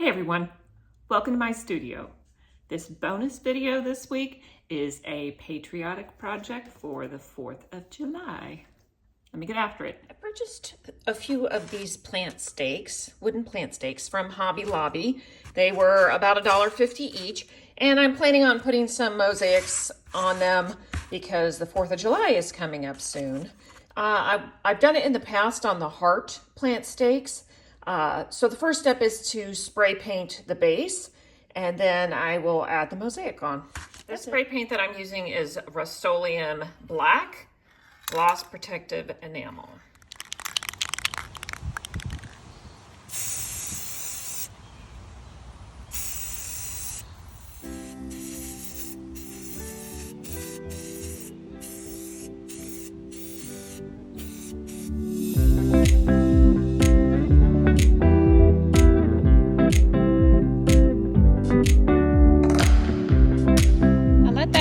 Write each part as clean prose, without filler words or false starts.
Hey everyone, welcome to my studio. This bonus video this week is a patriotic project for the 4th of July. Let me get after it. I purchased a few of these plant stakes, wooden plant stakes from Hobby Lobby. They were about $1.50 each, and I'm planning on putting some mosaics on them because the 4th of July is coming up soon. I've done it in the past on the heart plant stakes. So the first step is to spray paint the base, and then I will add the mosaic on. The spray paint that I'm using is Rust-Oleum Black Gloss Protective Enamel.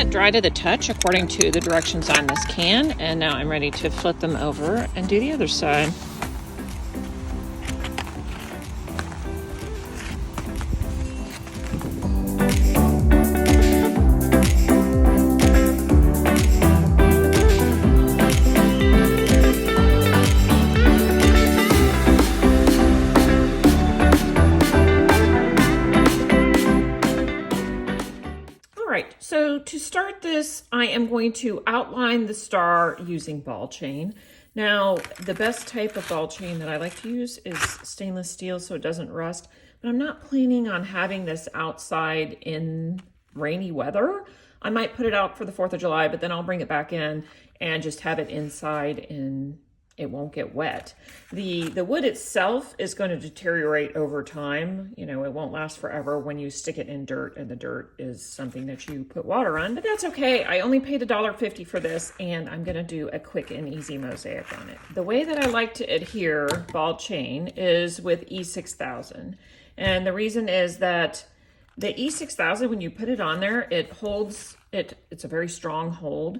Dry to the touch according to the directions on this can, and now I'm ready to flip them over and do the other side. So to start this, I am going to outline the star using ball chain. Now, the best type of ball chain that I like to use is stainless steel so it doesn't rust, but I'm not planning on having this outside in rainy weather. I might put it out for the 4th of July, but then I'll bring it back in and just have it inside and it won't get wet. The wood itself is going to deteriorate over time. You know, it won't last forever when you stick it in dirt, and the dirt is something that you put water on, but that's okay. I only paid $1.50 for this, and I'm going to do a quick and easy mosaic on it. The way that I like to adhere ball chain is with E6000. And the reason is that the E6000, when you put it on there, it holds, it's a very strong hold.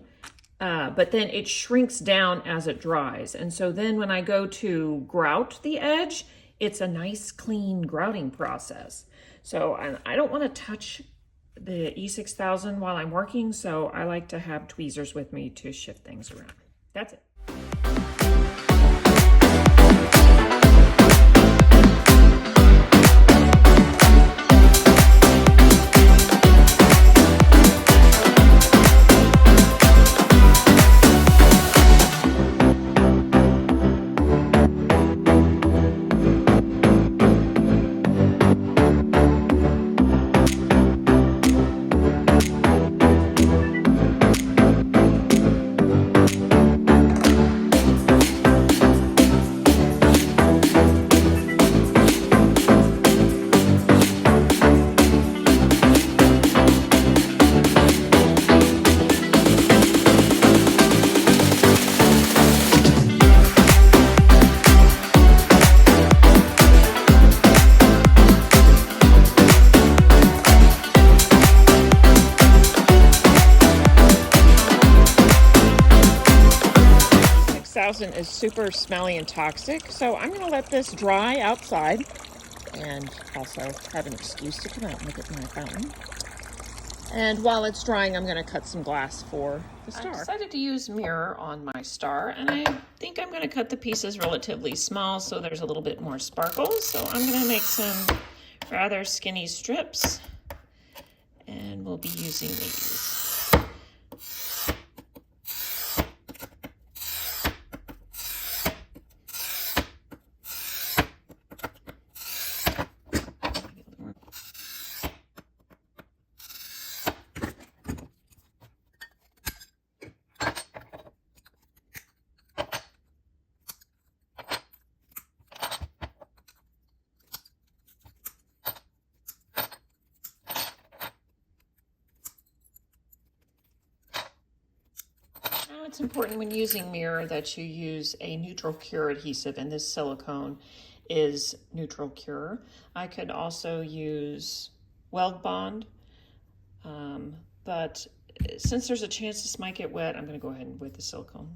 But then it shrinks down as it dries. And so then when I go to grout the edge, it's a nice clean grouting process. So I don't want to touch the E6000 while I'm working, so I like to have tweezers with me to shift things around. That's it. Is super smelly and toxic, so I'm going to let this dry outside and also have an excuse to come out and look at my fountain. And while it's drying, I'm going to cut some glass for the star. I decided to use mirror on my star, and I think I'm going to cut the pieces relatively small so there's a little bit more sparkle. So I'm going to make some rather skinny strips, and we'll be using these. It's important when using mirror that you use a neutral cure adhesive, and this silicone is neutral cure. I could also use Weld Bond, but since there's a chance this might get wet, I'm going to go ahead with the silicone.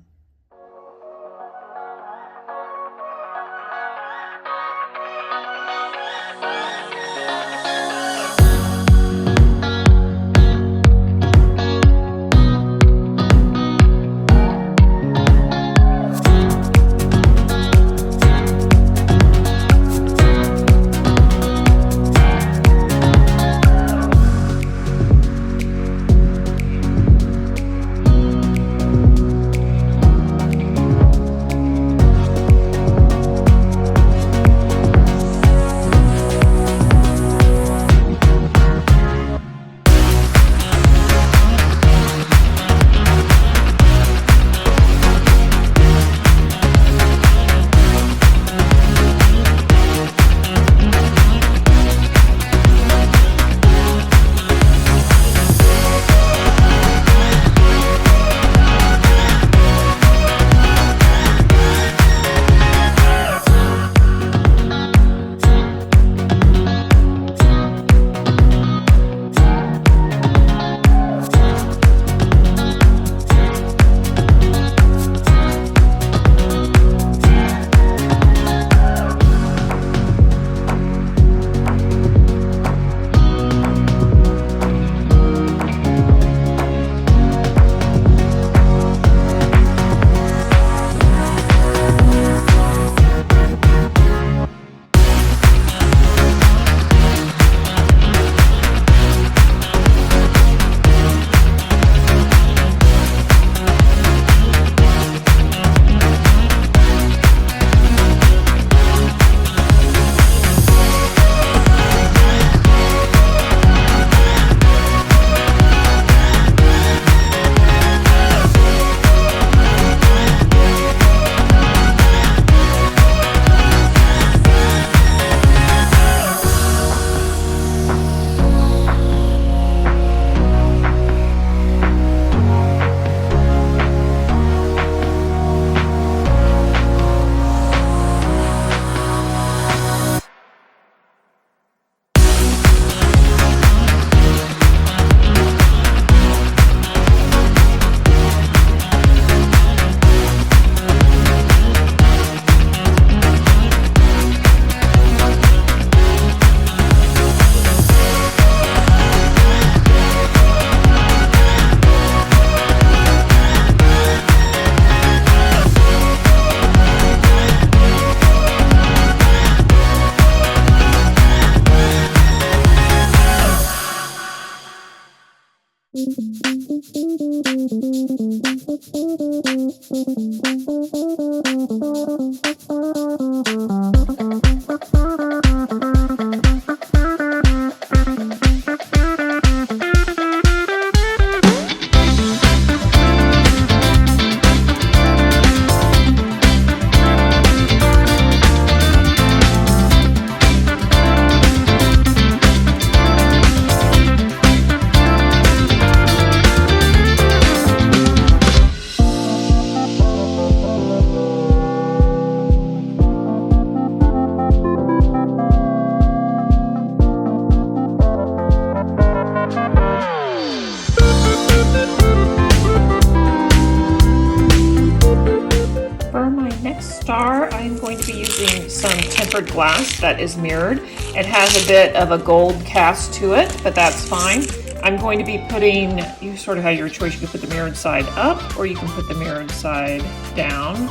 I'm going to be using some tempered glass that is mirrored. It has a bit of a gold cast to it, but that's fine. I'm going to be putting, you sort of have your choice. You can put the mirrored side up or you can put the mirrored side down.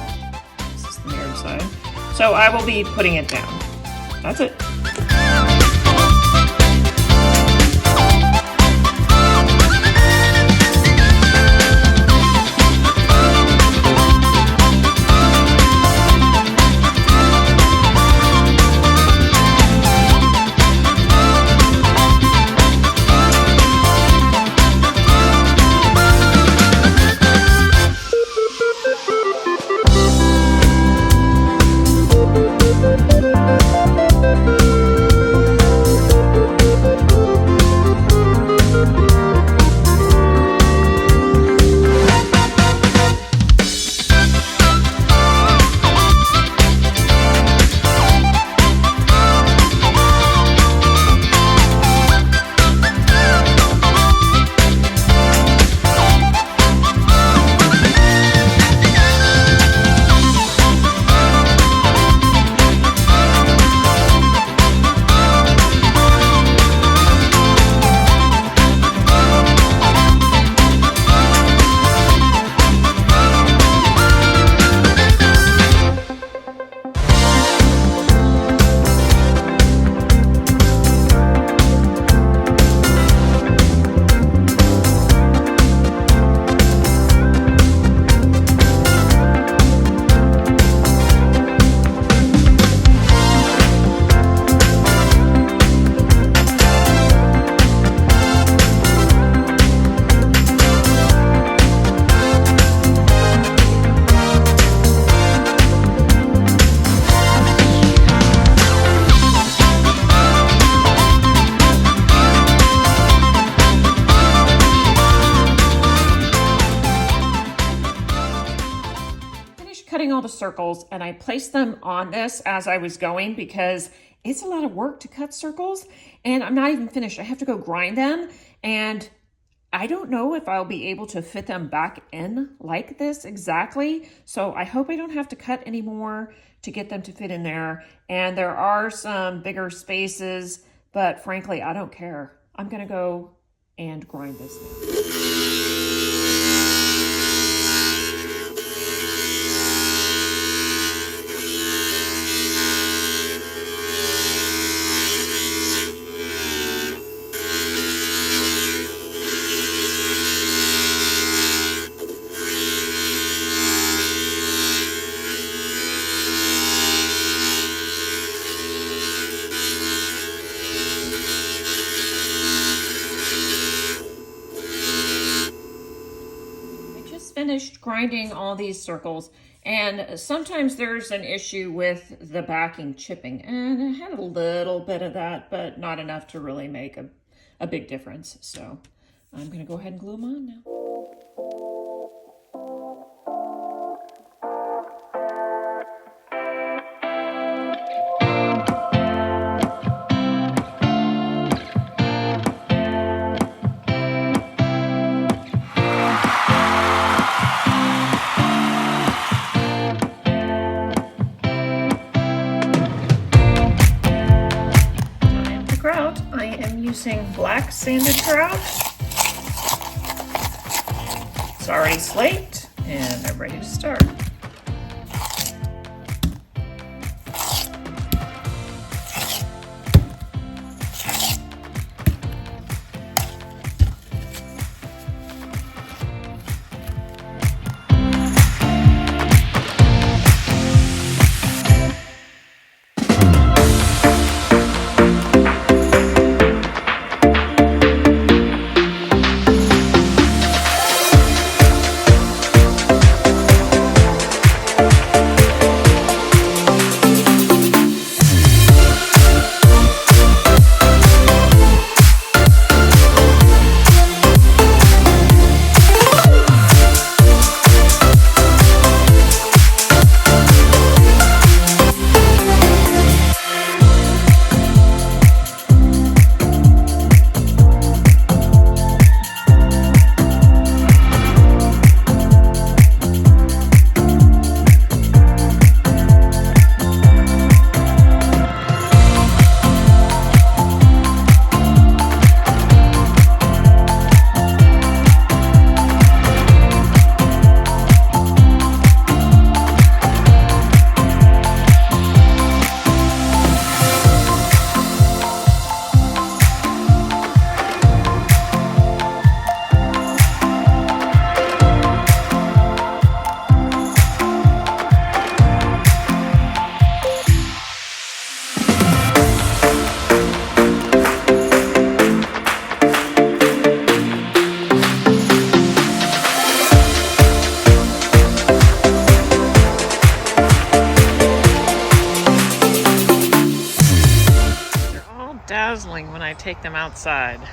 This is the mirrored side. So I will be putting it down. That's it. Cutting all the circles, and I placed them on this as I was going because it's a lot of work to cut circles, and I'm not even finished. I have to go grind them, and I don't know if I'll be able to fit them back in like this exactly. So I hope I don't have to cut any more to get them to fit in there. And there are some bigger spaces, but frankly, I don't care. I'm gonna go and grind this now. Finished grinding all these circles, and sometimes there's an issue with the backing chipping, and I had a little bit of that, but not enough to really make a big difference. So I'm gonna go ahead and glue them on now. I am using black sanded grout. It's already slaked and I'm ready to start. dazzling when I take them outside.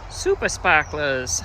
Super sparklers.